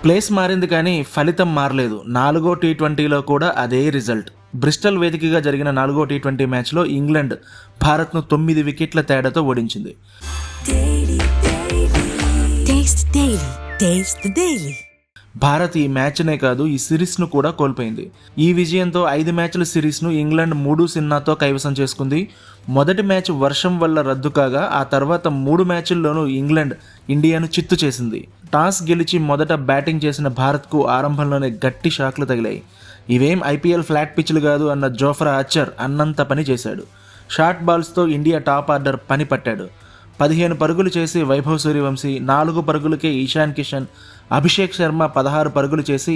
Place మారింది కానీ ఫలితం మారలేదు. 4వ టీ20లో కూడా అదే రిజల్ట్. బ్రిస్టల్ వేదికగా జరిగిన 4వ టీ20 మ్యాచ్లో ఇంగ్లాండ్ భారత్ను 9 వికెట్ల తేడాతో ఓడించింది. భారత్ ఈ మ్యాచ్నే కాదు ఈ సిరీస్ను కూడా కోల్పోయింది. ఈ విజయంతో 5 మ్యాచ్ల సిరీస్ను ఇంగ్లాండ్ 3-0తో కైవసం చేసుకుంది. మొదటి మ్యాచ్ వర్షం వల్ల రద్దు కాగా ఆ తర్వాత 3 మ్యాచ్ల్లోనూ ఇంగ్లాండ్ ఇండియాను చిత్తు చేసింది. టాస్ గెలిచి మొదట బ్యాటింగ్ చేసిన భారత్కు ఆరంభంలోనే గట్టి షాక్లు తగిలాయి. ఇవేం ఐపీఎల్ ఫ్లాట్ పిచ్లు కాదు అన్న జోఫ్రా ఆర్చర్ అన్నంత పని చేశాడు. షార్ట్ బాల్స్తో ఇండియా టాప్ ఆర్డర్ పని పట్టాడు. 15 పరుగులు చేసి వైభవ్ సూర్యవంశీ, 4 పరుగులకే ఇషాన్ కిషన్, అభిషేక్ శర్మ 16 పరుగులు చేసి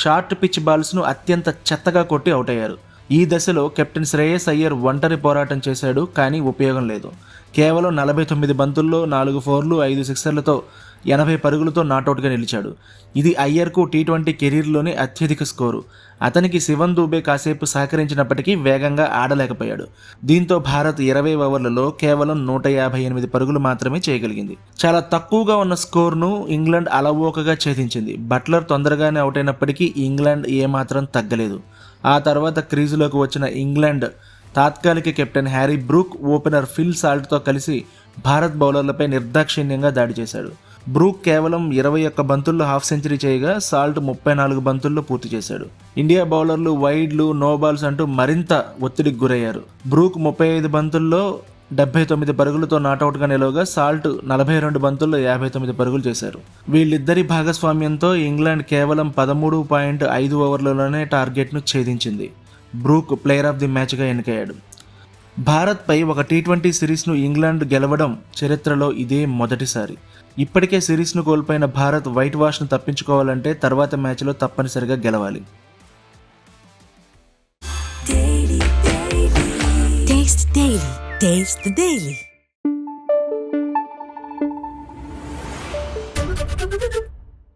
షార్ట్ పిచ్ బాల్స్ను అత్యంత చెత్తగా కొట్టి అవుట్ అయ్యారు. ఈ దశలో కెప్టెన్ శ్రేయస్ అయ్యర్ ఒంటరి పోరాటం చేశాడు, కానీ ఉపయోగం లేదు. కేవలం 49 బంతుల్లో 4 ఫోర్లు 5 సిక్సర్లతో 80 పరుగులతో నాటౌట్గా నిలిచాడు. ఇది అయ్యర్కు టీ20 కెరీర్లోనే అత్యధిక స్కోరు. అతనికి శివన్ దూబే కాసేపు సహకరించినప్పటికీ వేగంగా ఆడలేకపోయాడు. దీంతో భారత్ 20 ఓవర్లలో కేవలం 158 పరుగులు మాత్రమే చేయగలిగింది. చాలా తక్కువగా ఉన్న స్కోర్ను ఇంగ్లాండ్ అలవోకగా ఛేదించింది. బట్లర్ తొందరగానే అవుట్ అయినప్పటికీ ఇంగ్లాండ్ ఏమాత్రం తగ్గలేదు. ఆ తర్వాత క్రీజులోకి వచ్చిన ఇంగ్లాండ్ తాత్కాలిక captain Harry Brook, opener Phil సాల్ట్తో కలిసి భారత్ బౌలర్లపై నిర్దాక్షిణ్యంగా దాడి చేశాడు. బ్రూక్ కేవలం 21 బంతుల్లో హాఫ్ సెంచరీ చేయగా సాల్ట్ 34 బంతుల్లో పూర్తి చేశాడు. ఇండియా బౌలర్లు వైడ్లు, నో బాల్స్ అంటూ మరింత ఒత్తిడికి గురయ్యారు. బ్రూక్ 35 బంతుల్లో 79 పరుగులతో నాటౌట్గా నిలవగా సాల్ట్ 42 బంతుల్లో 59 పరుగులు చేశారు. వీళ్ళిద్దరి భాగస్వామ్యంతో ఇంగ్లాండ్ కేవలం 13.5 ఓవర్లలోనే టార్గెట్ను ఛేదించింది. బ్రూక్ ప్లేయర్ ఆఫ్ ది మ్యాచ్గా ఎన్నికయ్యాడు. భారత్పై ఒక టీ20 సిరీస్ను ఇంగ్లాండ్ గెలవడం చరిత్రలో ఇదే మొదటిసారి. ఇప్పటికే సిరీస్ను కోల్పోయిన భారత్ వైట్ వాష్ను తప్పించుకోవాలంటే తర్వాత మ్యాచ్లో తప్పనిసరిగా గెలవాలి. Taste the Daily.